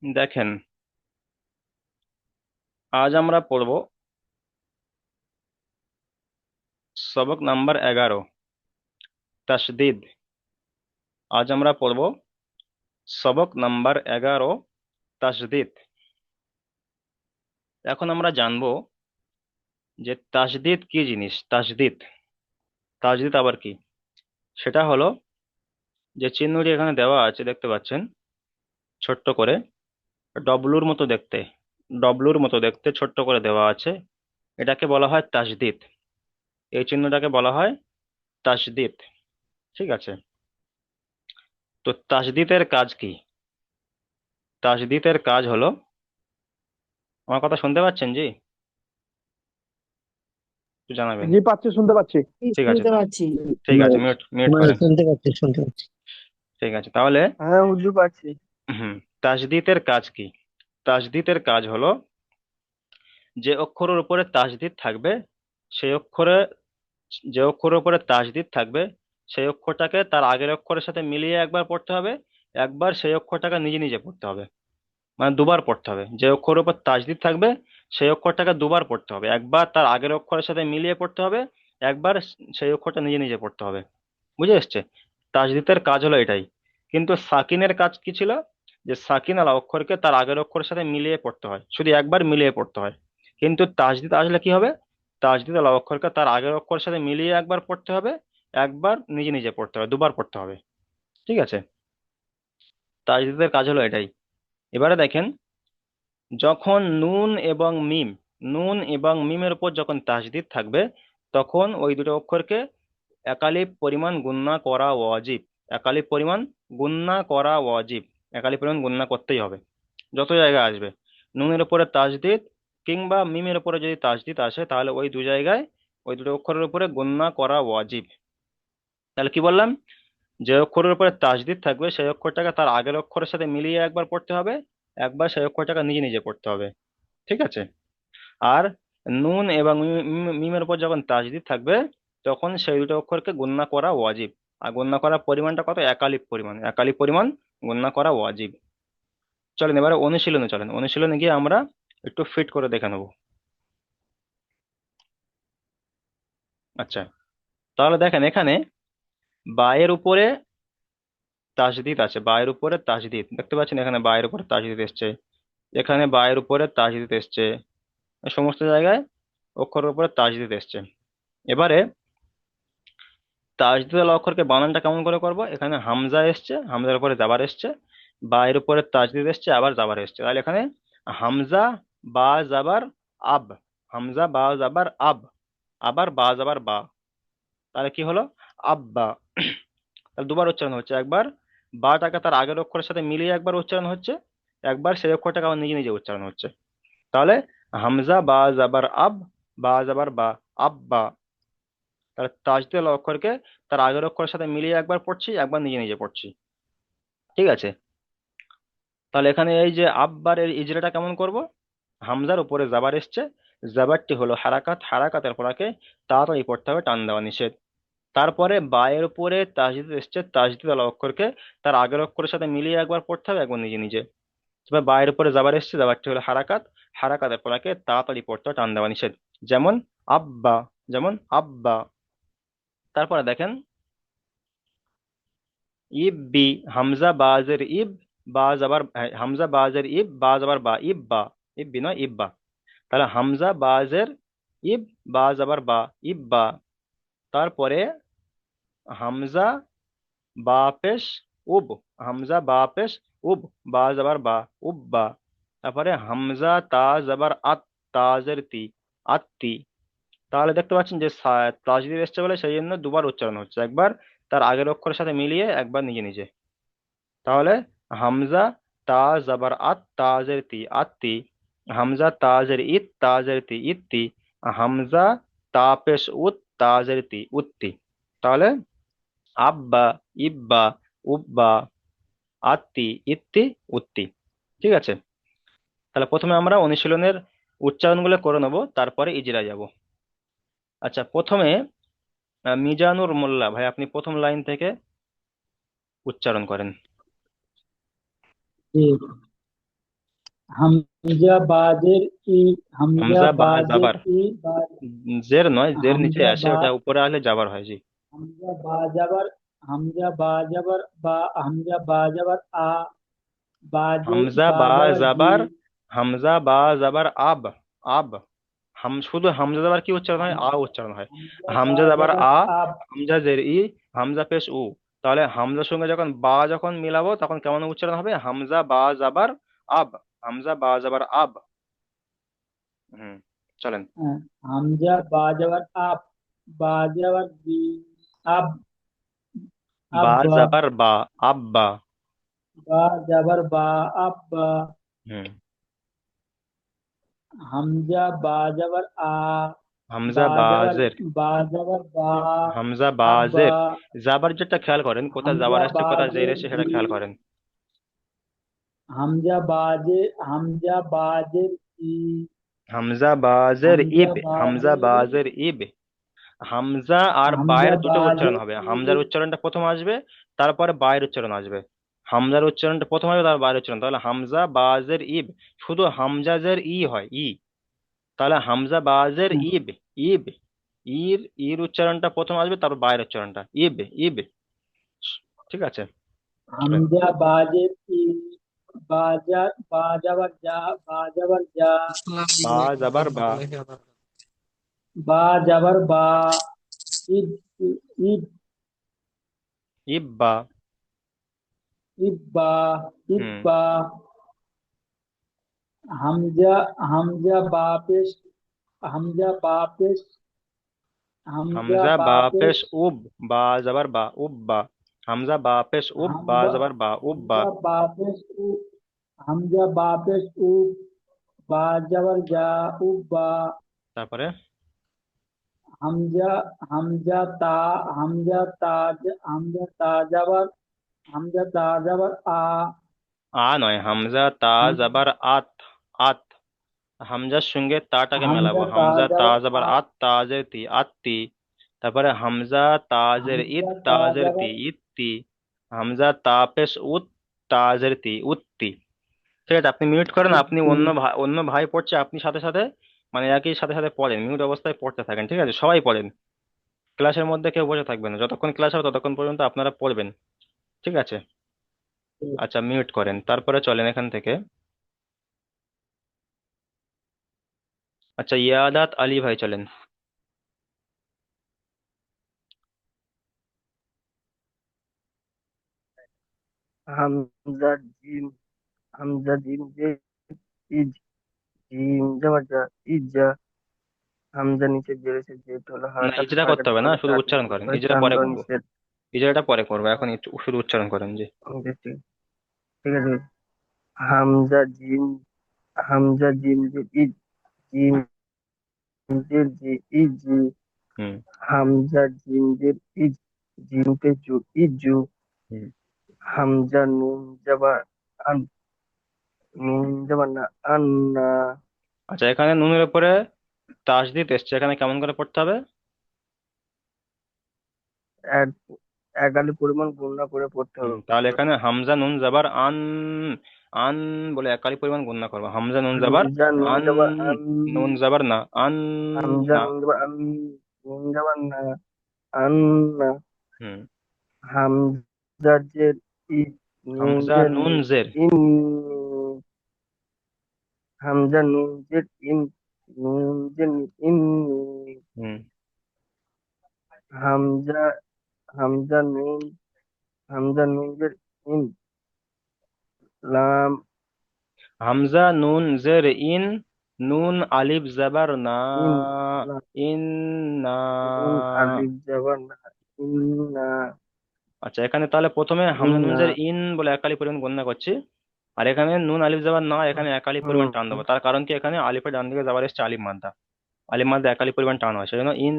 দেখেন, আজ আমরা পড়ব সবক নাম্বার 11, তাসদিদ। আজ আমরা পড়ব সবক নাম্বার 11, তাসদিদ। এখন আমরা জানবো যে তাসদিদ কি জিনিস। তাসদিদ তাসদিদ আবার কি। সেটা হলো যে চিহ্নটি এখানে দেওয়া আছে, দেখতে পাচ্ছেন, ছোট্ট করে ডব্লুর মতো দেখতে, ডব্লুর মতো দেখতে ছোট্ট করে দেওয়া আছে। এটাকে বলা হয় তাসদিদ। এই চিহ্নটাকে বলা হয় তাসদিদ। ঠিক আছে। তো তাসদিদের কাজ কি? তাসদিদের কাজ হলো, আমার কথা শুনতে পাচ্ছেন জি? একটু জানাবেন। জি, পাচ্ছি, শুনতে পাচ্ছি। ঠিক আছে, শুনতে পাচ্ছি। ঠিক আছে, মিউট মিউট করেন। শুনতে পাচ্ছি, শুনতে পাচ্ছি। ঠিক আছে তাহলে। হ্যাঁ হুজুর, পাচ্ছি। হুম। তাসদিদের কাজ কি? তাসদিদের কাজ হলো, যে অক্ষরের উপরে তাসদিদ থাকবে সেই অক্ষরে, যে অক্ষরের উপরে তাসদিদ থাকবে সেই অক্ষরটাকে তার আগের অক্ষরের সাথে মিলিয়ে একবার পড়তে হবে, একবার সেই অক্ষরটাকে নিজে নিজে পড়তে হবে। মানে দুবার পড়তে হবে। যে অক্ষরের উপর তাসদিদ থাকবে সেই অক্ষরটাকে দুবার পড়তে হবে, একবার তার আগের অক্ষরের সাথে মিলিয়ে পড়তে হবে, একবার সেই অক্ষরটা নিজে নিজে পড়তে হবে। বুঝে এসছে? তাসদিদের কাজ হলো এটাই। কিন্তু সাকিনের কাজ কি ছিল? যে সাকিন আলা অক্ষরকে তার আগের অক্ষরের সাথে মিলিয়ে পড়তে হয়, শুধু একবার মিলিয়ে পড়তে হয়। কিন্তু তাসদিদ আসলে কি হবে? তাসদিদ আলা অক্ষরকে তার আগের অক্ষরের সাথে মিলিয়ে একবার পড়তে হবে, একবার নিজে নিজে পড়তে হবে, দুবার পড়তে হবে। ঠিক আছে। তাসদিদের কাজ হলো এটাই। এবারে দেখেন, যখন নুন এবং মিম, নুন এবং মিমের উপর যখন তাসদিদ থাকবে, তখন ওই দুটো অক্ষরকে একালিপ পরিমাণ গুণনা করা ওয়াজিব। একালিপ পরিমাণ গুণনা করা ওয়াজিব। একালিপ পরিমাণ গুণনা করতেই হবে, যত জায়গায় আসবে। নুনের উপরে তাসদিদ কিংবা মিমের উপরে যদি তাসদিদ আসে, তাহলে ওই দু জায়গায়, ওই দুটো অক্ষরের উপরে গুণনা করা ওয়াজিব। তাহলে কি বললাম? যে অক্ষরের উপরে তাসদিদ থাকবে সেই অক্ষরটাকে তার আগের অক্ষরের সাথে মিলিয়ে একবার পড়তে হবে, একবার সেই অক্ষরটাকে নিজে নিজে পড়তে হবে। ঠিক আছে। আর নুন এবং মিমের উপর যখন তাসদিদ থাকবে, তখন সেই দুটো অক্ষরকে গণনা করা ওয়াজিব। আর গণনা করার পরিমাণটা কত? একালিপ পরিমাণ। একালিপ পরিমাণ গণনা করা ওয়াজিব। চলেন এবারে অনুশীলনে চলেন। অনুশীলনে গিয়ে আমরা একটু ফিট করে দেখে নেবো। আচ্ছা, তাহলে দেখেন এখানে বায়ের উপরে তাসদিদ আছে। বায়ের উপরে তাসদিদ দেখতে পাচ্ছেন, এখানে বায়ের উপরে তাসদিদ এসছে, এখানে বায়ের উপরে তাসদিদ এসছে, সমস্ত জায়গায় অক্ষরের উপরে তাসদিদ এসছে। এবারে তাসদিদ আল অক্ষরকে বানানটা কেমন করে করব? এখানে হামজা এসছে, হামজার উপরে জাবার এসছে, বা এর উপরে তাসদিদ এসছে, আবার জাবার এসছে। তাহলে এখানে হামজা বা জাবার আব, হামজা বা জাবার আব, আবার বা জাবার বা। তাহলে কি হলো? আব্বা। তাহলে দুবার উচ্চারণ হচ্ছে। একবার বাটাকে তার আগের অক্ষরের সাথে মিলিয়ে একবার উচ্চারণ হচ্ছে, একবার সেই অক্ষরটাকে আবার নিজে নিজে উচ্চারণ হচ্ছে। তাহলে হামজা বা জাবার আব, বা জাবার বা, আব্বা। তাহলে তাসদিদ অক্ষরকে তার আগের অক্ষরের সাথে মিলিয়ে একবার পড়ছি, একবার নিজে নিজে পড়ছি। ঠিক আছে। তাহলে এখানে এই যে আব্বার এর ইজরাটা কেমন করব? হামজার উপরে জাবার এসছে, জাবারটি হলো হারাকাত, হারাকাতের পরাকে তাড়াতাড়ি পড়তে হবে, টান দেওয়া নিষেধ। তারপরে বায়ের উপরে তাসদিদ এসছে, তাসদিদ আলা অক্ষরকে তার আগের অক্ষরের সাথে মিলিয়ে একবার পড়তে হবে, একবার নিজে নিজে। তবে বায়ের উপরে জাবার এসছে, জাবারটি হলো হারাকাত, হারাকাতের পরাকে তাড়াতাড়ি পড়তে হবে, টান দেওয়া নিষেধ। যেমন আব্বা, যেমন আব্বা। তারপরে দেখেন ইব্বি, হামজা বাজের ইব, বা যাবার হামজা বাজের ইব, বা যাবার বা, ইব্বা। ইব্বি নয়, ইব্বা। তাহলে হামজা বাজের ইব, বা যাবার বা, ইব্বা। তারপরে হামজা বা পেশ উব, হামজা বা পেশ উব, বা যাবার বা, উব্বা। তারপরে হামজা তা যাবার আত, তাজের তি, আত্তি। তাহলে দেখতে পাচ্ছেন যে তাজদিদ এসছে বলে সেই জন্য দুবার উচ্চারণ হচ্ছে, একবার তার আগের অক্ষরের সাথে মিলিয়ে, একবার নিজে নিজে। তাহলে হামজা তা জাবার আত, তাজের তি, আত্তি। হামজা তাজের ইত, তাজের তি, ইত্তি। হামজা তা পেশ উত, তাজের তি, উত্তি। তাহলে আব্বা, ইব্বা, উব্বা, আত্তি, ইত্তি, উত্তি। ঠিক আছে। তাহলে প্রথমে আমরা অনুশীলনের উচ্চারণগুলো করে নেব, তারপরে ইজরা যাব। আচ্ছা, প্রথমে মিজানুর মোল্লা ভাই, আপনি প্রথম লাইন থেকে উচ্চারণ করেন। জি। হামজা বাজের ই, হামজা হামজা বা বাজের জাবার, ই বা, জের নয়, জের নিচে হামজা আসে, বা, ওটা উপরে আসলে জাবার হয়, জি। হামজা বা যাবার, হামজা বা যাবার বা, হামজা বা যাবার আ, বাজে হামজা বা বা যাবার জি। জাবার, হামজা বা জাবার আব, আব, শুধু হামজা জাবার কি উচ্চারণ হয়, আ উচ্চারণ হয়। হামজা বা হামজা জাবার যাবার আ, আব। হামজা জের ই, হামজা পেশ উ। তাহলে হামজার সঙ্গে যখন বা যখন মিলাবো তখন কেমন উচ্চারণ হবে, হামজা বা জাবার আব, হামজা বা জাবার আব। হুম, চলেন। হ্যাঁ, হামজা বা যাবার আব, বা যাবার বি, আব, বা আব্বা। জাবার বা, আব্বা। বা যাবার বা, আব্বা। হুম। হামজা বা যাবার আ, হামজা বা যাবার, বাজের, বা যাবার বা, হামজা আব্বা। বাজের, জাবার যেটা খেয়াল করেন, কোথায় হামজা জাবার আসছে কোথায় জের বাজের এসছে জি, সেটা খেয়াল করেন। হামজা বাজে, হামজা বাজের ই, হামজা বাজের হামজা ইব, হামজা বাজের, বাজের ইব। হামজা আর হামজা বায়ের দুটো উচ্চারণ বাজের হবে, ই, হামজার উচ্চারণটা প্রথম আসবে, তারপরে বায়ের উচ্চারণ আসবে। হামজার উচ্চারণটা প্রথম আসবে, তারপর বায়ের উচ্চারণ, তাহলে হামজা বাজের ইব। শুধু হামজাজের ই হয়, ই। তাহলে হামজা বাজের হ্যাঁ, ইব, ইব। ইর, ইর উচ্চারণটা প্রথম আসবে, তারপর বায়ের উচ্চারণটা, ইব, ইব। ঠিক আছে, চলেন। হামজা বাজের ই, বাজা, বা যাবার যা, বা যাবার যা, বা জাবার বা, বা যাবার বা, ইব, ইব, ইব্বা। ইব্বা, হুম। ইব্বা। হামজা, হামজা বা পেশ, হামজা বা পেশ, হামজা হামজা বা বা পেশ, পেশ উব, বা জাবার বা, উব্বা। হামজা বা পেশ উব, বা হামজা, জাবার বা, উব্বা। হামজা বা পেশ উ, হামজা বা পেশ উ, বা যাবার যা, উব্বা। তারপরে হামজা, হামজা তা, হামজা তা, হামজা তা যাবার, হামজা তা যাবার আ, আ নয়, হামজা তা হাম- জাবার আত, আত। হামজার সঙ্গে তাটাকে মেলাবো, হামজা তা হামজা তা যাবার জাবার আ, আত, তাজের তি, আত্তি। তারপরে হামজা তাজের ইত, হামজা তা তাজের তি, যাবার, ইত্তি। হামজা তা পেশ উত, তাজের তি, উত্তি। ঠিক আছে, আপনি মিউট করেন, আপনি উক্তি। অন্য ভাই পড়ছে, আপনি সাথে সাথে মানে একই সাথে সাথে পড়েন, মিউট অবস্থায় পড়তে থাকেন, ঠিক আছে, সবাই পড়েন। ক্লাসের মধ্যে কেউ বসে থাকবেন না, যতক্ষণ ক্লাস হবে ততক্ষণ পর্যন্ত আপনারা পড়বেন, ঠিক আছে। আচ্ছা, মিউট করেন, তারপরে চলেন এখান থেকে। আচ্ছা, ইয়াদাত আলী ভাই চলেন। হামজা জিম, হামজা জিম যে, ইজ, জিম যাবার যা, ইজা। হামজা নিচে জেরেছে যেহেতু হলো না, হারাকাত, ইজরা করতে হারাকাত হবে না, করলে শুধু চাটনি উচ্চারণ করতে করেন, হয় ইজরা পরে চান্দর করবো। নিষেধ। ইজরাটা পরে করবো, এখন শুধু উচ্চারণ করেন, জি। বেশ, ঠিক ঠিক আছে। হামজা জিম, হামজা জিম যে, ইজ, জিম জের যে, ইজি। হুম। হামজা জিম জের ইজ, জিম পেজু, ইজু। হুম। হামজা নুন যাবা আন, নুন যাবা না, আন্না। আচ্ছা, এখানে নুনের উপরে তাসদিদ এসছে, এখানে কেমন করে পড়তে হবে? এক, এক আলি পরিমাণ গুণনা করে পড়তে তাহলে হবে। এখানে হামজা নুন জাবার আন, আন বলে একালি পরিমাণ গুণনা করবো, হামজা নুন জাবার হামজা নুন আন, যাবা আন, নুন জাবার না, আন হামজা না। নুন যাবা আন, নুন যাবা না, আন্না। হুম। হামজা জের ই, নুন হামজা জের নুন নি, জের। ইন্নি। হামজা নুন জের ইন, নুন জের নি, ইন্নি। হুম। হামজা, হামজা নুন, হামজা নুন জের ইন, লাম, হামজা নুন জের ইন, নুন আলিফ জাবার না, ইন, লাম, ইন না। নুন আলিফ যাবা না, ইন্না, আচ্ছা, এখানে তাহলে প্রথমে হামজা নুন ইন্না। জের ইন বলে একালি পরিমাণ গণনা করছি, আর এখানে নুন আলিফ যাবার না, এখানে একালি পরিমাণ টান হুম, দেবো, তার কারণ কি, এখানে আলিফের ডান দিকে যাবার এসছে আলিফ মাদ্দা, আলিফ মাদ্দা একালি পরিমাণ টান হয়, সেজন্য ইন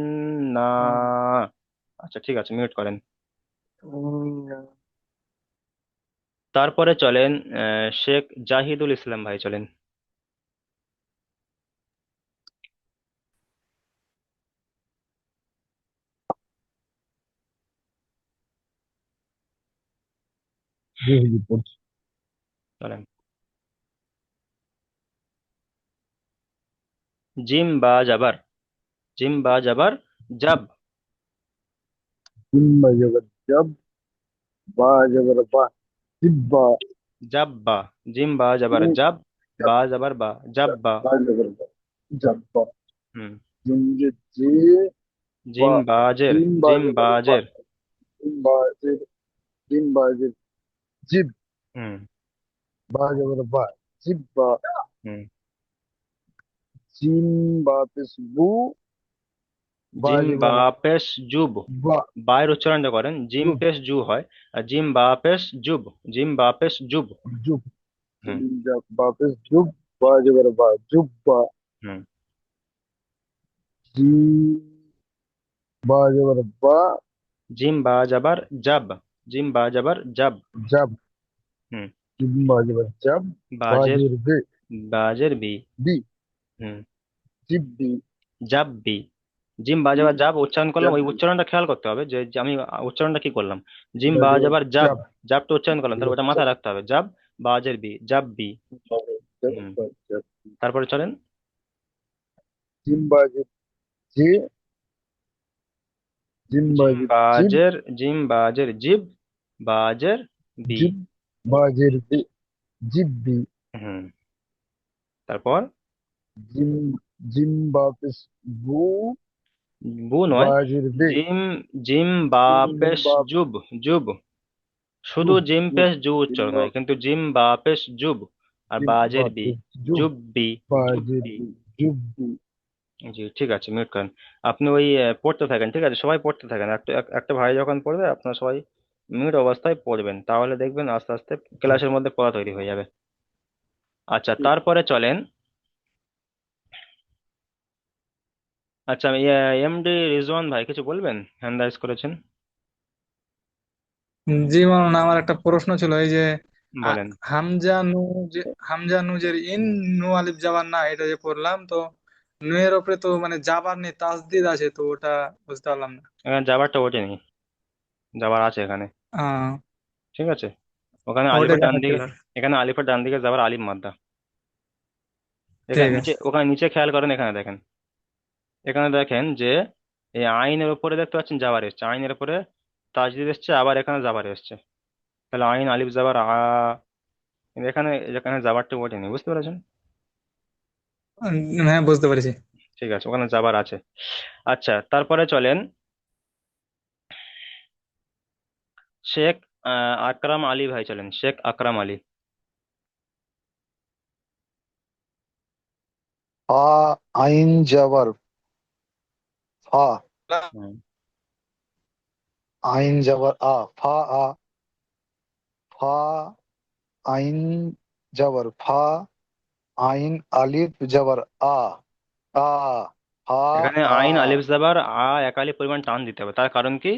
না। হুম, আচ্ছা, ঠিক আছে, মিউট করেন। ইন্না। তারপরে চলেন শেখ জাহিদুল ইসলাম ভাই চলেন। জি হুজুর, পড়ছি। চলেন। জিম বা জাবার, জিম বা জাবার জাব, जिम बजबर जब बा जबर बा जिब्बा জাব্বা, জিম বা জাবার जब জাব, বা জাবার বা, জাব্বা। बा जबर बा जब्बा হুম। जिम जे जे জিম बा বাজের, जिम बा জিম जबर बा বাজের। जिम बा जे जिम बा जे जिब হুম। बा जबर बा जिब्बा হুম। जिम बा पेश बू बा জিম বা जबर পেশ জুব, बा বায়ের উচ্চারণটা করেন, জিম जुब পেশ জু হয়, আর জিম বা পেশ জুব, জিম বা পেশ জুব। जुब হুম। जिम जब बा पेश जुब बा जबर बा जुब्बा হুম। जिम बा जबर बा জিম বা জাবার জাব, জিম বা জাবার জাব। जब হুম। जिम बा जबर जब बा বাজের, जबर बे বাজের বি। बी হুম। जिब्बी জাব্বি, জিম বা যাবার জাব উচ্চারণ করলাম, ওই जब्बी উচ্চারণটা খেয়াল করতে হবে যে আমি উচ্চারণটা কি করলাম। জিম बा বা जबर যাবার জাব, जब জাবটা উচ্চারণ করলাম, তাহলে ওটা जब মাথায় রাখতে হবে, জাব বাজের বি, জাব্বি। হুম। जब তারপরে চলেন। जिम्बाजे जे জিম जिम्बाजे जिब বাজের, जिम बाजेर जिब, बाजेर बी। जिब बाजेर बे जिब्बी হুম। তারপর जिम जिम्बापेस बू বু নয়, बाजेर बे জিম, জিম বা পেশ जिम्बाप জুব, জুব, শুধু जुब জিম जुब পেশ জু উচ্চারণ হয়, जिम्बाप কিন্তু জিম বা পেশ জুব আর বাজের বি, जिम्बापेस जुब জুব্বি, बाजेर জুব্বি। बे जुब्बी জি ঠিক আছে, মিউট করেন। আপনি ওই পড়তে থাকেন, ঠিক আছে, সবাই পড়তে থাকেন, একটা একটা ভাই যখন পড়বে আপনারা সবাই মিউট অবস্থায় পড়বেন, তাহলে দেখবেন আস্তে আস্তে ক্লাসের মধ্যে পড়া তৈরি হয়ে যাবে। আচ্ছা তারপরে চলেন। আচ্ছা এমডি রিজওয়ান ভাই কিছু বলবেন, হ্যান্ড রাইজ করেছেন, জি মামুন, আমার একটা প্রশ্ন ছিল। এই যে আ- বলেন। হামজা নু, যে হামজা নুজের ইন, নু আলিফ জাবার না, এটা যে পড়লাম তো, নু এর উপরে তো মানে জাবার নেই, তাসদিদ আছে, তো ওটা বুঝতে পারলাম না। এখানে যাবারটা ওঠেনি, যাবার আছে এখানে, আহ ঠিক আছে, ওখানে ওটা আলিফের ডান দিকে, দেখাচ্ছিল আর কি। এখানে আলিফের ডান দিকে যাবার আলিফ মাদ্দা, এখানে ঠিক নিচে, আছে। ওখানে নিচে খেয়াল করেন, এখানে দেখেন, এখানে দেখেন যে এই আইনের উপরে দেখতে পাচ্ছেন জাবার এসছে, আইনের উপরে তাজদিদ এসছে, আবার এখানে জাবার এসছে, তাহলে আইন আলিফ জাবার কিন্তু এখানে, এখানে জাবারটা ওঠেনি, বুঝতে পেরেছেন। হ্যাঁ, বুঝতে পেরেছি। ঠিক আছে, ওখানে জাবার আছে। আচ্ছা তারপরে চলেন, শেখ আকরাম আলী ভাই চলেন, শেখ আকরাম আলী। फा आइन जबर फा হুম। आइन जबर आ फा आ फा आइन जबर फा आइन अलिफ जबर आ फा এখানে आ আইন আলিফ জাবার একালি পরিমাণ টান দিতে হবে, তার কারণ কি,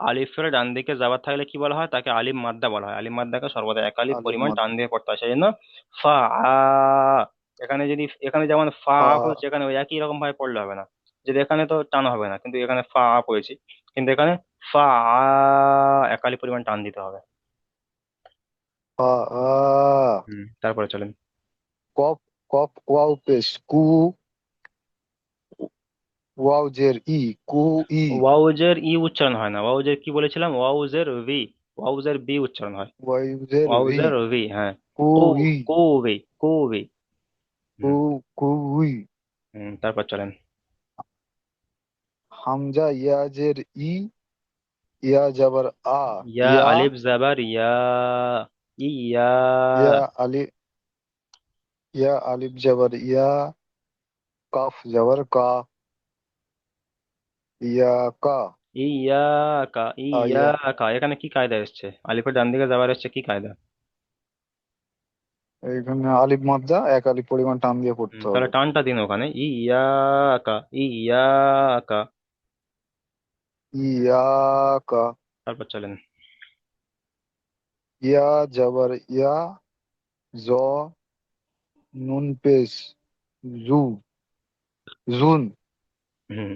আলিফের ডান দিকে জাবার থাকলে কি বলা হয়, তাকে আলিফ মাদ্দা বলা হয়, আলিফ মাদ্দাকে সর্বদা একালি अलिफ পরিমাণ मद টান দিয়ে পড়তে হয়, সেই জন্য ফা আ, এখানে যদি, এখানে যেমন ফা फा পড়ছে, এখানে ওই একই রকম ভাবে পড়লে হবে না, যদি এখানে তো টান হবে না, কিন্তু এখানে ফা পড়েছি, কিন্তু এখানে ফা একালি পরিমাণ টান দিতে হবে। फा आ হুম। তারপরে চলেন। कॉप कॉप वाव पेश कू वाव जेर ई कू ई ওয়াউজের ই উচ্চারণ হয় না, ওয়াউজের কি বলেছিলাম, ওয়াউজের ভি, ওয়াউজের বি উচ্চারণ হয়, वाव जेर वी ওয়াউজের ভি, হ্যাঁ, कू কো, ई কোভি, কোভি। कू হুম। कू ई হুম। তারপর চলেন। हमजा या जेर ई या जबर आ ইয়া या আলিফ জাবার ইয়া, ইয়া, या अली या अलिफ जबर या काफ जबर का या का ইয়াকা, आया ইয়াকা, এখানে কি কায়দা এসছে, আলিফের ডান দিকে যাবার এসছে, কি কায়দা। এখানে আলিফ মাদ্দা এক আলিফ পরিমাণ টান দিয়ে পড়তে তাহলে হবে টানটা দিন ওখানে, ইয়াকা, ইয়াকা। ইয়াকা তারপর চলেন। ইয়া জবর ইয়া জ নুন পেশ জু জুন হুম।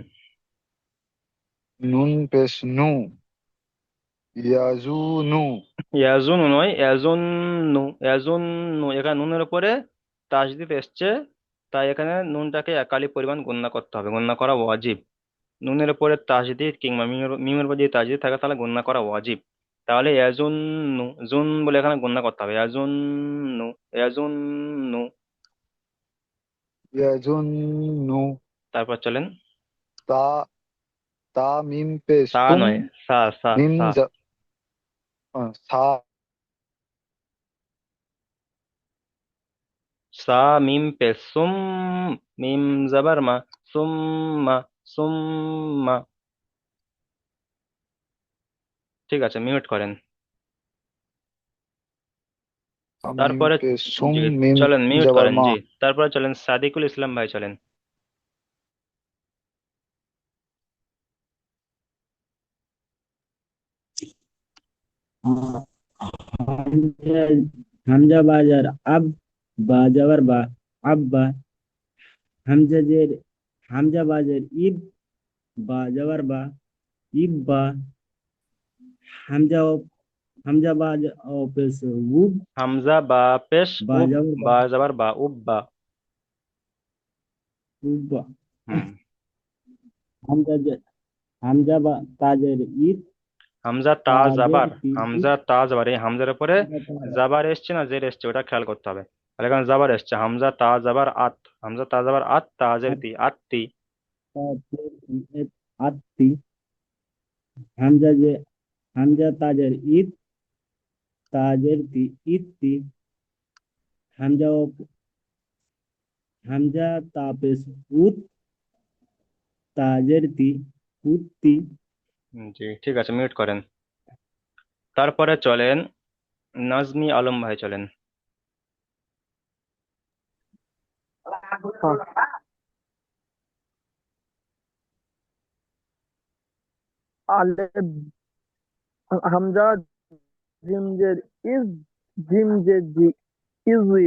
নুন পেশ নু ইয়াজু নু ইয়াজুন নয়, ইয়াজুন্নু, ইয়াজুন্নু, এখানে নুনের উপরে তাসদিদ এসছে, তাই এখানে নুনটাকে একালি পরিমাণ গণ্য করতে হবে, গণ্য করা ওয়াজিব। নুনের উপরে তাসদিদ কিংবা মিমের উপর যদি তাসদিদ থাকে তাহলে গণ্য করা ওয়াজিব। তাহলে ইয়াজুন্নু, জুন বলে এখানে গণ্য করতে হবে, ইয়াজুন্নু, ইয়াজুন্নু। ইয়াজুন্নু। তারপর চলেন, তা তা মিম পেশ তা সুম নয়, সা সা মিম সা। সা সা মিম পে সুম, মিম জবর মা, সুম্মা, সুম্মা। ঠিক আছে, মিউট করেন। মিম তারপরে, পেশ সুম জি, মিম চলেন মিউট জবর করেন, মা। জি। তারপরে চলেন সাদিকুল ইসলাম ভাই, চলেন। হামজা হামজা বাজার আব, বা যাবার বা, আব্বা। হামজা জের হামজা বাজার ইব, বা যাবার বা, ইব্বা। হামজা হামজা বাজ ও পেশ উব, হামজা বা পেশ বা উব, যাবার বা, বা যাবার বা, উব্বা। উব্বা। হুম। হামজা হামজা বা তাজের ইদ, হামজা তা তাজের জাবার, তি ইদ, হামজা তা জাবার, এই হামজার উপরে হামজা তাজের জাবার এসছে না জের এসছে, ওটা খেয়াল করতে হবে। তাহলে এখানে জাবার এসছে, হামজা তা জাবার আত, হামজা তা জাবার আত, তাজের আত, তি, আত্তি। তাজের ইদ, আত্তি। হামজা যে হামজা তাজের ইদ, তাজের তি ইত্তি। হামজা হামজা তাপেস উত, তাজের তি উত্তি। জি, ঠিক আছে, মিউট করেন। তারপরে চলেন নাজমি আলম ভাই, চলেন। আলেফ হামজা জিমজের ইজ, জিমজের জি, ইজি।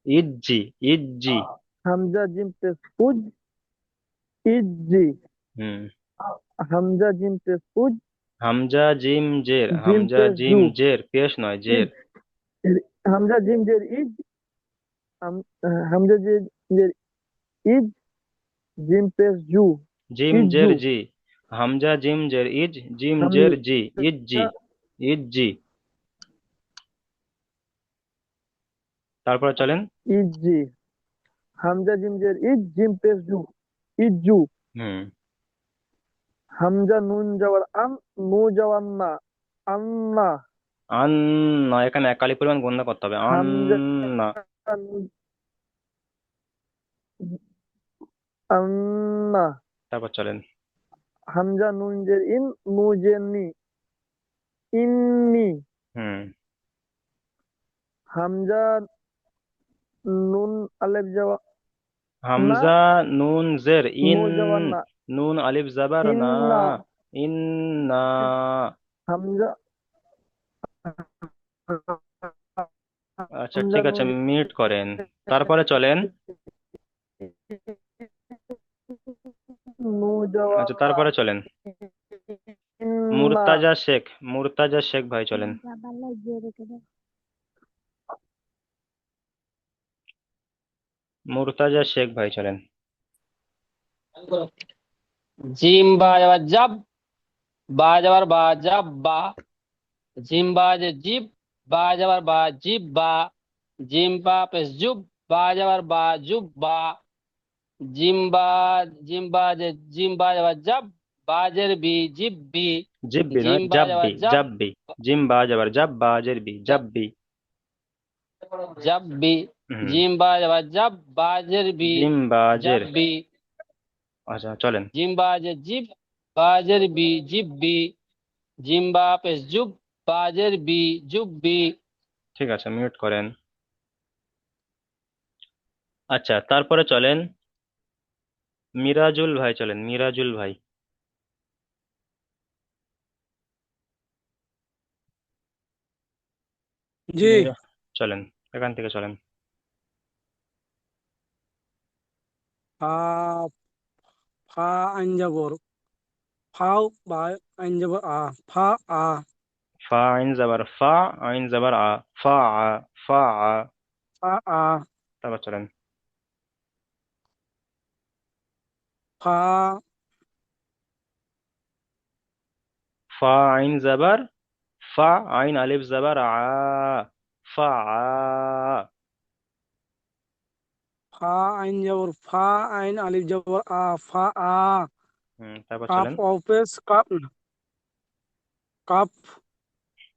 ইজ্জি, ইজ্জি। হামজা জিম পেশ উজ, ইজি। হুম। হামজা জিম পেশ উজ, হামজা জিম জের, জিম হামজা পেশ জিম জু, জের, পেশ নয় জের। ইজ। হামজা জিমজের ইজ, হামজা জিমজের ইজ, জিম পেশ জু, জিম জের ইজু। জি, হামজা জিম জের ইজ, জিম জের হামজা জি, ইজ্জি, ইজ্জি। তারপরে চলেন। ইজি। হামজা জিমজের ইজ, জিম পেশ জু, ইজু। হুম। হামজা নুন যাওয়ার আন, নু যাওয়ার না, আন্না। আন না, এখানে একালি পরিমাণ গণ্য করতে হবে, আন হামজা না। আন্না। তারপর চলেন। হামজা নুন জের ইন, নু জের নি, ইন্নি। হুম। হামজা নুন আলেফ যাওয়া না, হামজা নুন জের ইন, নু যাওয়ার না, নুন আলিফ জাবার না, ইন্না। ইন্না। হামজা আচ্ছা, হামজা ঠিক আছে, নুন মিউট করেন। তারপরে চলেন। নু যাওয়ার আচ্ছা, না, তারপরে চলেন ইন্না। মুরতাজা শেখ, মুরতাজা শেখ ভাই, চলেন। মুরতাজা শেখ ভাই, চলেন। জিম বা যাবার জাব, বা যাবার বা, জাব বা। জিম বা যে জিব, বা যাবার বা, জিব বা। জিম বা পেশ জুব, বা যাবার বা, জুব বা। জিম বা জিম বা যে জিম বা যাবার জাব, বাজের বি, জিব বি। জিব্বি জিম নয়, বা জাব্বি, যাবার জাব, জাব্বি। জিম বা যাবার জাব, বাজের বি, জাব্বি। জাব বি। হুম। জিম বা যাবার জাব, বাজের বি, জিম জাব বাজের। বি। আচ্ছা, চলেন। জিম বা যে জিব, বাজের বি, জিব বি। জিম বা পেশ জুব, বাজের বি, জুব বি। ঠিক আছে, মিউট করেন। আচ্ছা, তারপরে চলেন মিরাজুল ভাই, চলেন মিরাজুল ভাই। জি। চলেন, এখান থেকে চলেন। ফা ফা আইন যাবর ফাও, বা আইন যাবর আ, ফা আ। ফা আইন জাবার ফা, আইন জাবার আ, ফা আ, ফা আ। ফা আ। তারপর চলেন। ফা ফা আইন জাবার ফা আইন আলিফ জাবার আ ফা আ ফা আইন জবর ফা আইন আলিফ জবর আ ফা আ তারপর কাপ চলেন। অপেস কাপ না, কাপ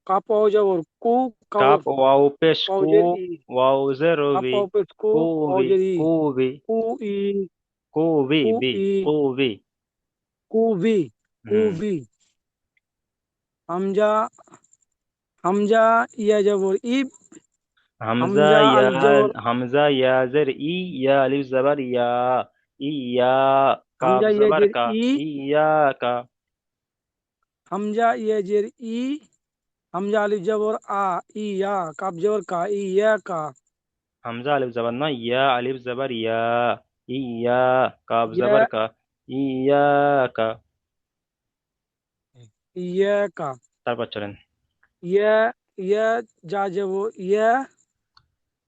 কাপ অ জবর কু কাউ কাপ ওয়াও পেশ কু কউজের ই ওয়াও জের কাপ বি অপেস কু কুবি কউজের ই কুবি কু ই কুবি কু বি ই কুবি কুবি হুম কুবি হামজা হামজা ইয়া জবর ইব হামজা হামজা ইয়া আলিফ জবর হামজা ইয়া জের ই ইয়া আলিফ জাবার ইয়া ইয়া কাফ হামজা ইয়া জাবার জের কা ই ইয়া কা হামজা ইয়া জের ই হামজা আলিফ জবর আ ইয়া কাপ জবর কা ইয়া কা হামজা আলিফ জাবার না ইয়া আলিফ জাবার ইয়া ইয়া কাফ ইয়া জাবার কা ইয়া কা ইয়া কা তারপর চলেন। ইয়া ইয়া যা জবর ইয়া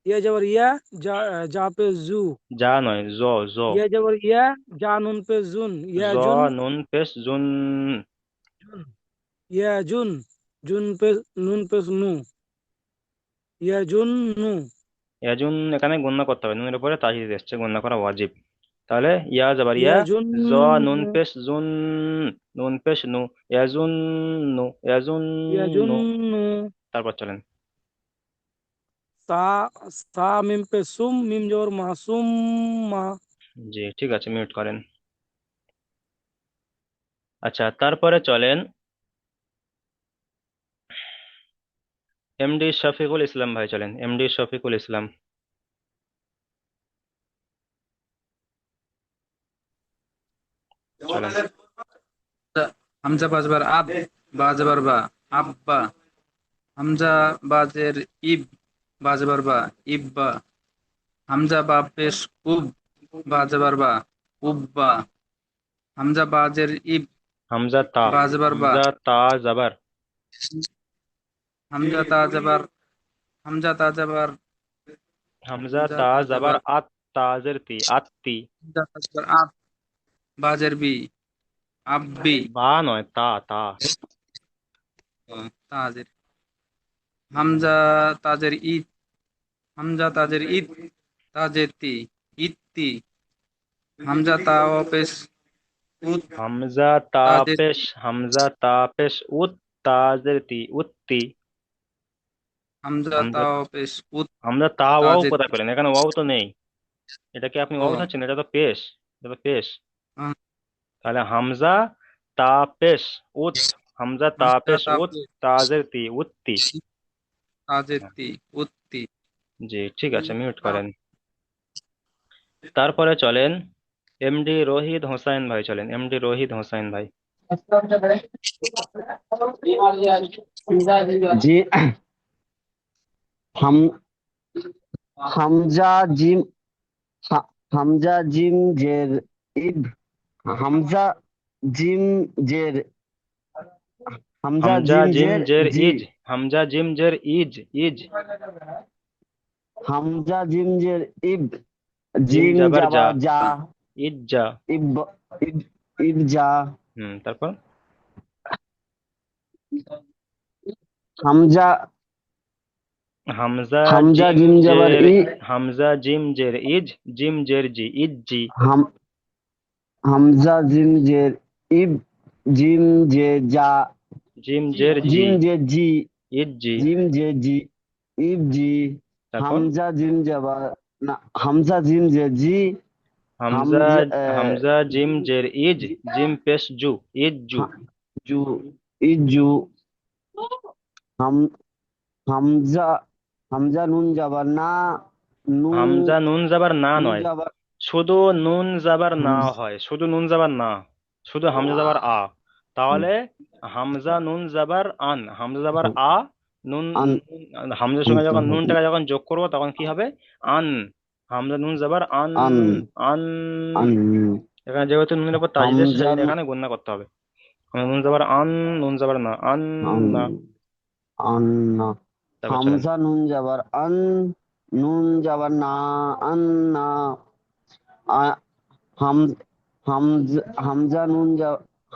ইয়া জবর ইয়া যা যা পে জু যা নয় জ জ ইয়া জবর ইয়া যা নুন পে জুন ইয়া জ জুন নুন পেশ জুন জুন ইয়া জুন জুন পে নুন পে নু ইয়া জুন নু ইয়াজুন এখানে গণ্য করতে হবে, নুনের উপরে তাজদিদ এসছে, গণ্য করা ওয়াজিব। তাহলে ইয়া যাবার ইয়া ইয়া জুন জ নুন পেশ জুন নুন পেশ নু ইয়াজুন নু ইয়াজুন ইয়া জুন নু নু তারপর চলেন। সা সা মিম পে সুম মিম জবর মাসুম মা জি ঠিক আছে, মিউট করেন। আচ্ছা তারপরে চলেন এমডি শফিকুল ইসলাম ভাই, চলেন এমডি শফিকুল ইসলাম চলেন। হামজা বাজবার আব, বা জবর বা, আব্বা। হামজা বাজের ইব, বা জবর বা, ইব্বা। হামজা বা পেশ উব, বা জবর বা, উব্বা। হামজা বাজের ইব, হামজা তা বা জবর বা। হামজা তা জাবার হামজা তা জবর, হামজা তা জবর, হামজা হামজা তা তা জাবার জবর, আত তাজের তি আত্তি হামজা তা জবর আব, বাজের বি, আব্বি। বা নয় তা তা তাজের হামজা তাজের ঈদ, হামজা তাজের ঈদ, তাজের তি, ইত্তি। হামজা তা পেশ উত, হামজা তা তাজের পেশ তি। হামজা তা পেশ উত তাজের তি উত্তি হামজা হামজা তা পেশ উত, হামজা তা ওয়াও তাজের কোথায় তি। পেলেন? এখানে ওয়াও তো নেই। এটা কি আপনি ও ওয়াও চাচ্ছেন? এটা তো পেশ, এটা তো পেশ। আহ, তাহলে হামজা তা পেশ উত হামজা তা হামজা পেশ তা উত পেশ তাজের তি উত্তি। তাজের তি, উত্তি। জি ঠিক আছে, মিউট করেন। তারপরে চলেন এমডি রোহিত হোসাইন ভাই, চলেন এমডি রোহিত হোসাইন ভাই। জি হাম হামজা জিম হামজা জিম জের ইব হামজা জিম জের হামজা হামজা জিম জিম জের জের জি ইজ হামজা জিম জের ইজ ইজ হামজা জিম জের ইব জিম জিম জাবার জাবা যা যা ইজ যা ইব ইব ইব যা তারপর হামজা হামজা হামজা জিম জিম জাবার জের ই হামজা জিম জের ইজ জিম জের জি ইজ জি হাম হামজা জিম জের ইব জিম জে যা জিম জের জি জিম জে জি ইজ জি জিম জে জি ইব জি তারপর হামজা জিম জাবা না হামজা জিম জে জি হামজা হামজা হামজা জিম জের ইজ জিম পেশ জু ইজ জু জু ইজু হাম হামজা হামজা নুন জাবা না নুন হামজা নুন জাবার না নুন নয়, জাবা শুধু নুন জাবার না হামজা হয়, শুধু নুন জাবার না, শুধু হামজা জাবার আ। তাহলে হামজা নুন জাবার আন হামজা জাবার আ নুন আন হামজার সঙ্গে যখন নুনটাকে যখন যোগ করবো তখন কি হবে? আন হামজা নুন জাবার আন আন আন আন এখানে যেহেতু নুনের উপর তাজদিদ এসেছে হামজা সেজন্য এখানে গণ্য করতে হবে। নুন জাবার আন নুন জাবার না আন আন না আন্না তারপর চলেন। হামজা নুন জাবার আন নুন জাবার না আন্না আ- হাম হামজা নুন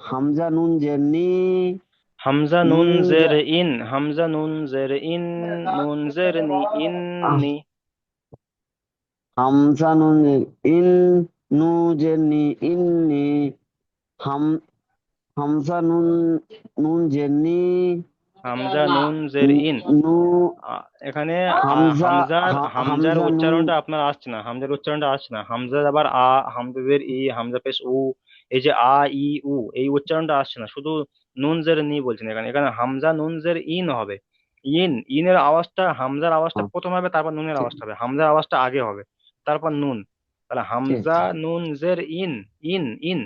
হামজা নুন জের নি হামজা নুন নুন জের ইন, হামজা নুন জের ইন, নুন জের নি, ইন নি। হামজা নুন জের ইন নু জের নি ইন্নি হাম হামজা নুন নুন জের নি হামজা নুন জের ইন। নু এখানে হামজা হামজার হামজা নুন উচ্চারণটা আপনার আসছে না, হামজার উচ্চারণটা আসছে না। হামজা আবার হামজা জের ই, হামজা পেশ উ, এই যে ই উ, এই উচ্চারণটা আসছে না, শুধু নুন জের নি বলছেন এখানে। এখানে হামজা নুন জের ইন হবে। ইনের আওয়াজটা, হামজার আওয়াজটা প্রথম হবে, তারপর নুনের ঠিক আওয়াজটা হবে। হামজার আওয়াজটা আগে হবে, তারপর নুন। তাহলে ঠিক হামজা নুন জের ইন, ইন ইন।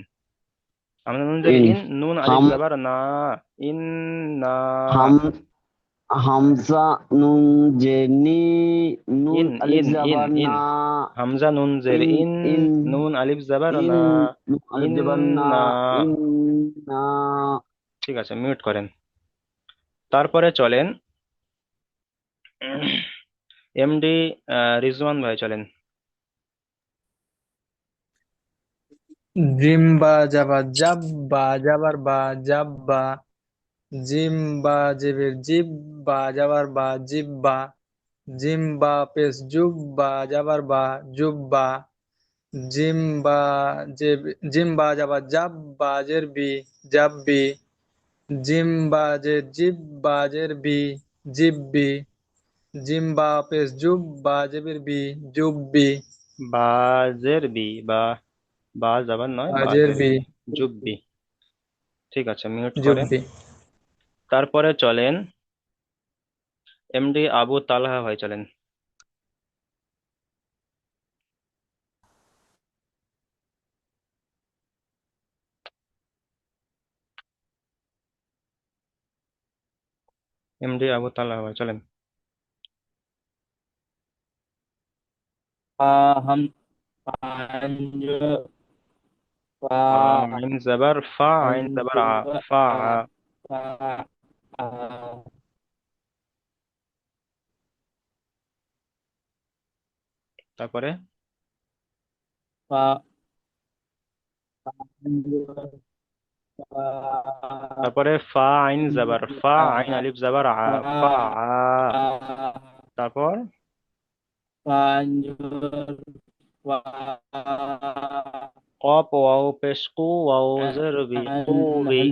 হামজা নুন জের ইন ইন, নুন আলিফ হাম জাবার না, ইন না। হাম হামজা নুন জের নি নুন in Alif in in জাবার in. না হামজা নুন জের ইন ইন, ইন নুন আলিফ জাবার ইন না, নুন আলিফ ইন জাবার না না। ইন না। ঠিক আছে, মিউট করেন। তারপরে চলেন এমডি রিজওয়ান ভাই, চলেন। জিম বা জাবার জাব, বা জাবার বা, জাব বা। জিম বা জেবের জিব, বা জাবার বা, জিব বা। জিম বা পেশ জুব, বা জাবার বা, জুব বা। জিম বা জিম বা জাবার জাব, বা জের বি, জাব বি। জিম বা জের জিব, বা জের বি, জিব বি। জিম বা পেশ জুব, বা জেবের বি, জুব বি। বাজের বি, বা জাবার নয়, বা জের বাজের বি, বি, জুব্বি। ঠিক আছে, মিউট জুব করেন। বি। তারপরে চলেন এমডি আবু তালহা ভাই, চলেন। এমডি আবু তালহা ভাই, চলেন। हम पांच पा আইন জাবার ফা, আইন জাবার ফা। पा তারপরে पा তারপরে ফা আইন জাবার ফা, আইন আলিফ জাবার ফা। তারপর কপ ওয়াও পেশ কু, ওয়াও জের বি, কুবি।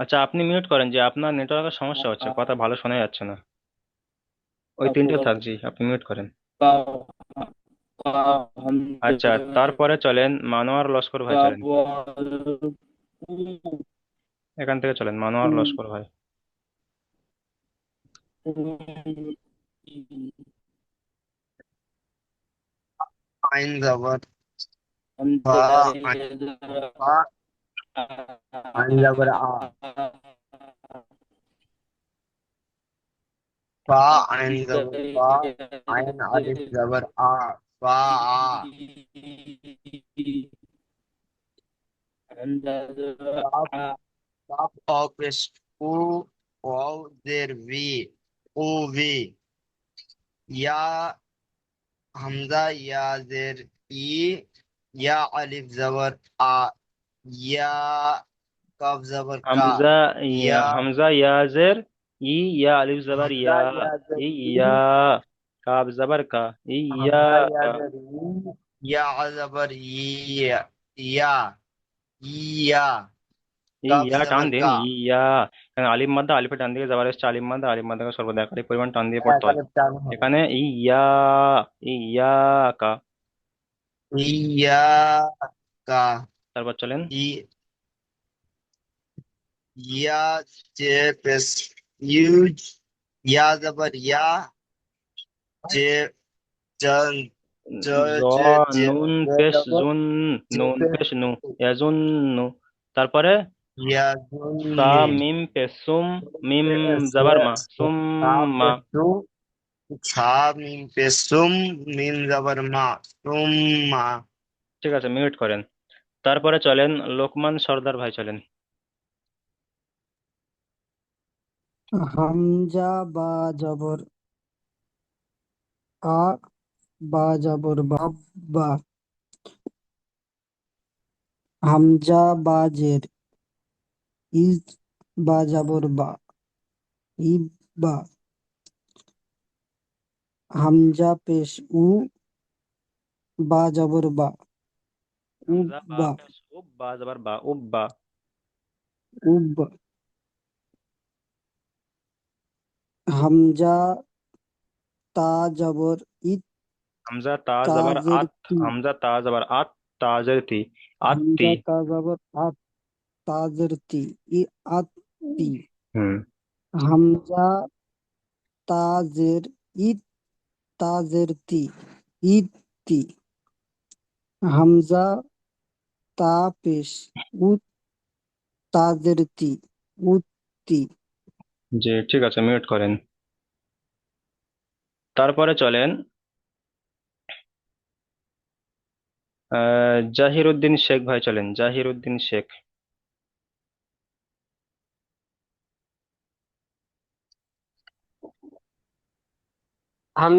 আচ্ছা, আপনি মিউট করেন, যে আপনার নেটওয়ার্কের সমস্যা হচ্ছে, কথা ভালো শোনা যাচ্ছে না। ওই তিনটে থাকছি, আপনি মিউট করেন। আচ্ছা, তারপরে চলেন মানোয়ার লস্কর ভাই, চলেন। এখান থেকে চলেন মানোয়ার লস্কর ভাই। আইন জাবার ফা ফা আইন জাবার ফা আইন জাবার ফা আইন আলিফ জাবার ফা কাফ কাফ অপেশ উ ওয়াও জের ভি ও ভি ইয়া হামজা ইয়া জের ই ইয়া আলিফ জাবার ইয়া কাফ জাবার কা হামজা ইয়া, ইয়া হামজা ইয়াজের ই, ইয়া আলিফ জাবার হামজা ইয়া, ইয়া জের ই ইয়া। কাব জাবার কা, ইয়া। হামজা ইয়া জের ই ইয়া জাবার ইয়া ইয়া ইয়া কাফ ইয়া টান জাবার দিন, কা ইয়া। এখানে আলিফ মাদ্দা, আলিফের ডান দিকে যাবার এসছে আলিফ মাদ্দা, আলিফ মাদ্দাকে সর্বদা একাধিক পরিমাণ টান দিয়ে পড়তে হয়। একালে টান হবে এখানে ইয়া, ইয়া কা। ইয়া কা তারপর চলেন ইয়া যে পেশ ইউজ ইয়া জাবার ইয়া যে জন জ, যে যে নুন যে পেশ জাবার জুন, যে নুন পেশ পেশ নু, ইয়াজুন নু। তারপরে ইয়া সা জুন্নি মিম পেশ সুম, মিম সে জাবার মা, সুম তা মা। পেশু ছা মিম পেশুম মিম জাবার মা সুম্মা ঠিক আছে, মিউট করেন। তারপরে চলেন লোকমান সর্দার ভাই, চলেন। হামজা বা জবর আ বা জবর বা হামজা বা জের ইজ বা জবর বা হামজা পেশ বা জবর হামজা বা বা পেশ বা জবর বা উব্বা। উব হামজা তা জবর হামজা তা জবর তাজের আত। তি হামজা তা জবর আত, তাজের তি, আত্তি। হামজা তা জবর তাজের তি আত্তি হুম। হামজা তাজের ইত তাজের তি ইত্তি হামজা তা পেশ উত তাজের তি উত্তি জি ঠিক আছে, মিউট করেন। তারপরে চলেন জাহির উদ্দিন শেখ ভাই, চলেন জাহির উদ্দিন শেখ। हम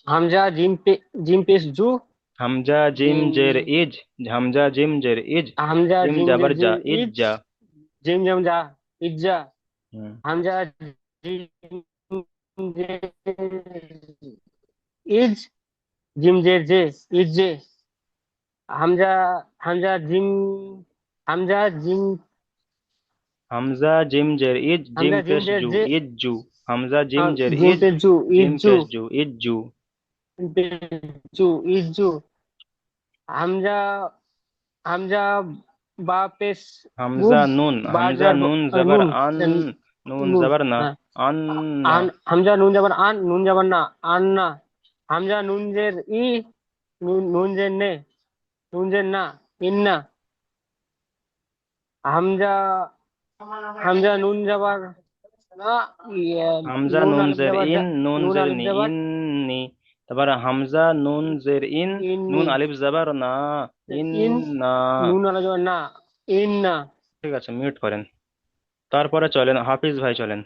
हमजा जिम पेश जू হামজা জিম जिम জের ইজ। হামজা জিম জের ইজ। हमजा জিম जिम জাবার যা, जिम ইজ इज যা। जिम जम जा इज्जा হুম। हमजा जिम इज जिम जे इज जे हमजा हमजा जिम हमजा जिम হামজা জিম জের ইজ, জিম हमजा পেশ जिम जे জু, जे ইজ জু। হামজা জিম জের जिम ইজ, पे जू জিম इज जू পেশ জু, ইজ জু। पे जू इज जू हमजा हमजा बा पेश হামজা নুন। হামজা बाजर নুন জবর नून আন। নুন नून জবর না। हाँ আন্না। हमजा नून जबर ना अन्ना हमजा नून जेर ई नून जेर ने नून जेर ना इन्ना हमजा हमजा नून जबर ना ये হামজা नून নুন अलिफ জের जबर ইন, নুন नून জের अलिफ নি, जबर ইন্নি। তারপরে হামজা নুন জের ইন, নুন इन्नी আলিফ জবর না, इन ইন্না। नून अलिफ जबर ना इन्ना ঠিক আছে, মিউট করেন। তারপরে চলেন হাফিজ ভাই, চলেন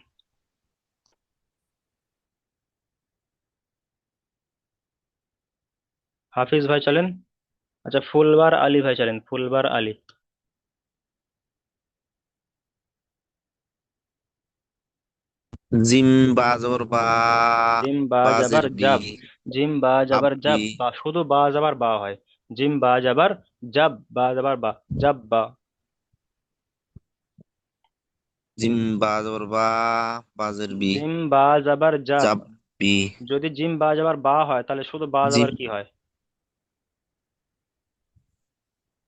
হাফিজ ভাই চলেন। আচ্ছা, ফুলবার আলী ভাই চলেন, ফুলবার আলী। জিম বা জবর বা জিম বা বাজের জাবার বি জাব। জিম বা জাবার হাব্বি জাব, বা শুধু বা জাবার বা হয়। জিম বা জাবার জাব, বা জাবার বা, জাব বা। জিম বা জবর বা বাজের বি জিম বা জাবার জাব। জাব্বি যদি জিম বা জাবার বা হয় তাহলে শুধু বা জিম জাবার কি হয়?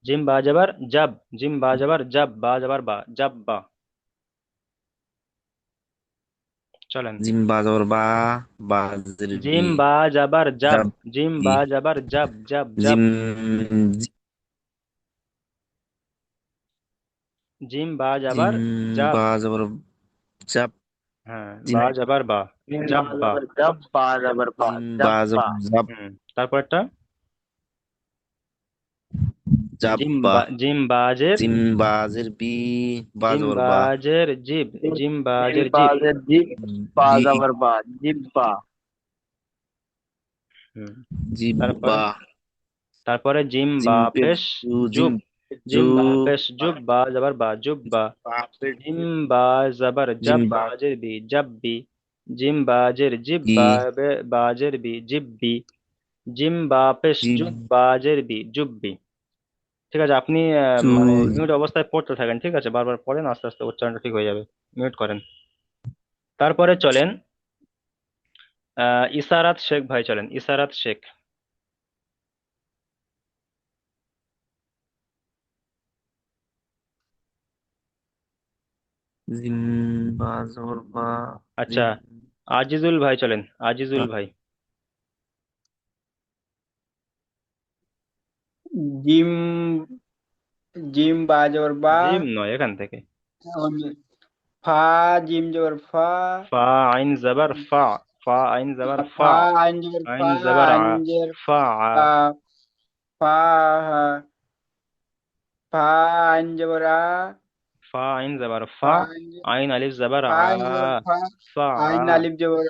জিম বা জাবার জাব। জিম বা জাবার জাব, বা জাবার বা, জাব বা। চলেন। জিম বা জবর বা বাজের বি জিম বা জাবার জাব। জিম জাব্বি বা জাবার জাব, জাব জাব। জিম জিম বা জিম জাবার জাব। বা জবর জাব হ্যাঁ, জিম বা জাবার বা, জাব বা। জিম বা জবর জাব তারপরটা জিম জাব্বা বা, জিম বাজের জিম বাজের বি বা জিম জবর বা বাজের জিব। জিম বাজের জিব। বাজের জিব বা জি জবর বা জিব্বা হুম। তারপরে জিব্বা তারপরে জিম জিম বা পেশ পেশ জিম জুব। জু জিম বা পেশ জুব, বা জাবার বা, জুব বা। জিম বা জাবার জাব, জিম্বা বাজের বি, জাব্বি। জিম বাজের জিব, জি বাজের বি, জিব্বি। জিম বা পেশ জি জুব, বাজের বি, জুব্বি। ঠিক আছে, আপনি জু মানে মিউট অবস্থায় পড়তে থাকেন, ঠিক আছে? বারবার পড়েন, আস্তে আস্তে উচ্চারণটা ঠিক হয়ে যাবে। মিউট করেন। তারপরে চলেন ইসারাত শেখ ভাই, চলেন ইসারাত শেখ। জিম বা জবর বা আচ্ছা, জিম আজিজুল ভাই চলেন, আজিজুল ভাই। जिम जिम बा जबर बा জিম নয়, এখান থেকে। फा जिम जबर फा ফা আইন জবর ফা। ফা আইন জবর ফা। फा आइन जबर আইন फा জবর আ। आइन जबर ফা আ। फा फा फा आइन जबर आ ফা আইন জবর ফা ফা, আইন আইন আলিফ জবর ফা আ, আইন জবর ফা, ফা আইন আ। আলিফ জবর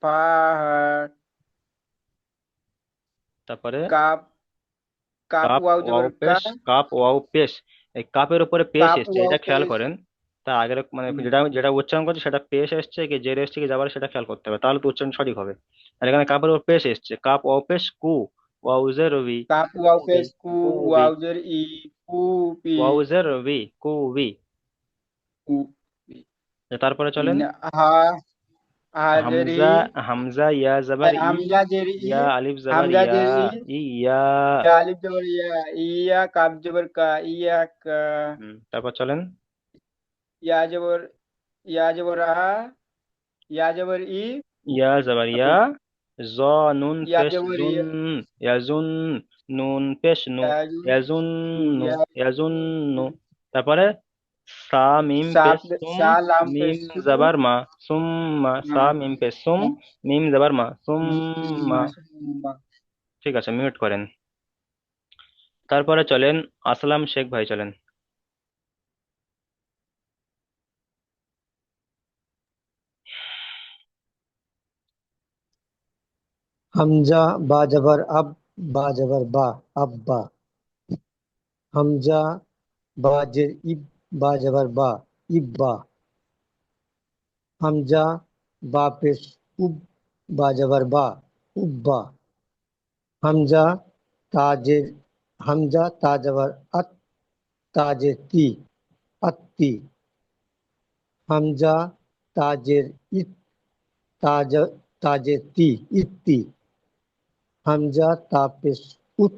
ফা, তারপরে cup, cup cup wow wow জবর কা, পেশ, কাপ ওয়াও পেশ। এই কাপের উপরে পেশ কাপ এসছে, ওয়াও এটা খেয়াল পেশ। করেন। তার আগের মানে হুম, যেটা যেটা উচ্চারণ করছে সেটা পেশ এসছে কি জের এসছে কি যাবার, সেটা খেয়াল করতে হবে, তাহলে তো উচ্চারণ সঠিক হবে। আর এখানে কাপের উপর পেশ এসছে, কাপ ওয়াও পেশ কু, ওয়াউজের উই, কাপ ওয়াও উই, পেশ কু, উই, ওয়াও জের ই, কু পি, ওয়াউজের উই, কুবি। কু পি। তারপরে চলেন হা, হা জের ই, হামজা, হামজা ইয়া জবর ই, হামজা জের ই, ইয়া আলিফ জবর হামজা ইয়া, জের ই, ইয়া। ইয়া আলিফ জবর ইয়া, ইয়া কাপ জবর কা, ইয়া কা, তারপর চলেন ইয়া জবর, ইয়া জবর আ, ইয়া জবর ই, ইয়া জবর ইয়া, জ নুন ইয়া পেশ জবর জুন, ইয়া, ইয়াজুন, নুন পেশ নু, ইয়া, ইয়াজুন্নু, ইয়া, ইয়াজুন্নু। তারপরে সা মিম সাপ, পেশ সুম, সা লাম পেশ মিম সু, জবর মা, সুম্মা, সা মিম পেশ সুম, মিম জবর মা, সুম্মা। ঠিক আছে, মিউট করেন। তারপরে চলেন আসলাম শেখ ভাই, চলেন। हमजा बा जबर अब, बा जबर बा, अब्बा। हमजा बा जेर इब, बा जबर बा, इब्बा। हमजा बा पेश उब, बा जबर बा, उब्बा। हमजा ताजेर, हमजा ता जबर अत, ताजेर ती, अत्ती। हमजा ताजेर इत, ताज, ताजेर ती, इत्ती। हमजा ता पेश उत,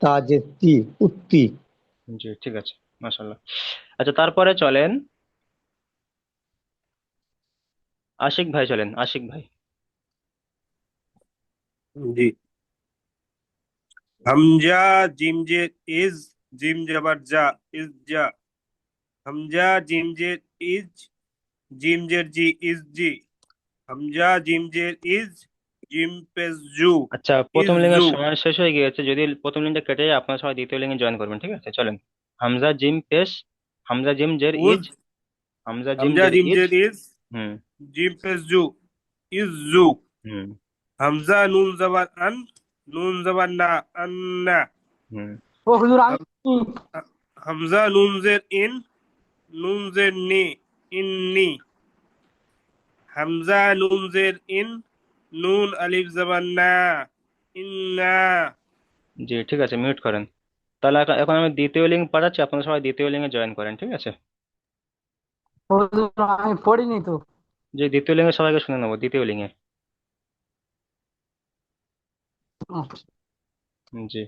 ताजेर ती, उत्ती। জি ঠিক আছে, মাশাল্লাহ। আচ্ছা তারপরে চলেন আশিক ভাই, চলেন আশিক ভাই। জি। হামজা জিম জের ইজ, জিম জবর জা, ইজ জা। হামজা জিম জের ইজ, জিম জের জি, ইজ জি। হামজা জিম জের ইজ, জিম পেশ জু, আচ্ছা ইজ প্রথম লিঙ্গের জু। সময় শেষ হয়ে গিয়েছে, যদি প্রথম লিঙ্কটা কেটে যায় আপনারা সবাই দ্বিতীয় লিঙ্গে জয়েন করবেন, ঠিক আছে? চলেন হামজা জিম পেশ, হামজা জিম জের উজ, ইজ, হামজা জিম হামজা জের জিম ইজ। জের ইজ, হুম। জিম পেশ জু, ইজ জু। হুম। হামজা নুন জবর আন, নুন জবর না, আন্না। হুম। ও হুজুর আমি হামজা নুন জের ইন, নুন জের নি, ইন্নি। হামজা নুন জের ইন, নুন আলিফ জবর না, ইন্না। জি ঠিক আছে, মিউট করেন। তাহলে এখন আমি দ্বিতীয় লিঙ্ক পাঠাচ্ছি, আপনারা সবাই দ্বিতীয় লিঙ্গে জয়েন করেন, ঠিক আছে? হুজুর আমি পড়িনি তো। যে দ্বিতীয় লিঙ্গে সবাইকে শুনে নেবো, দ্বিতীয় লিঙ্গে। জি।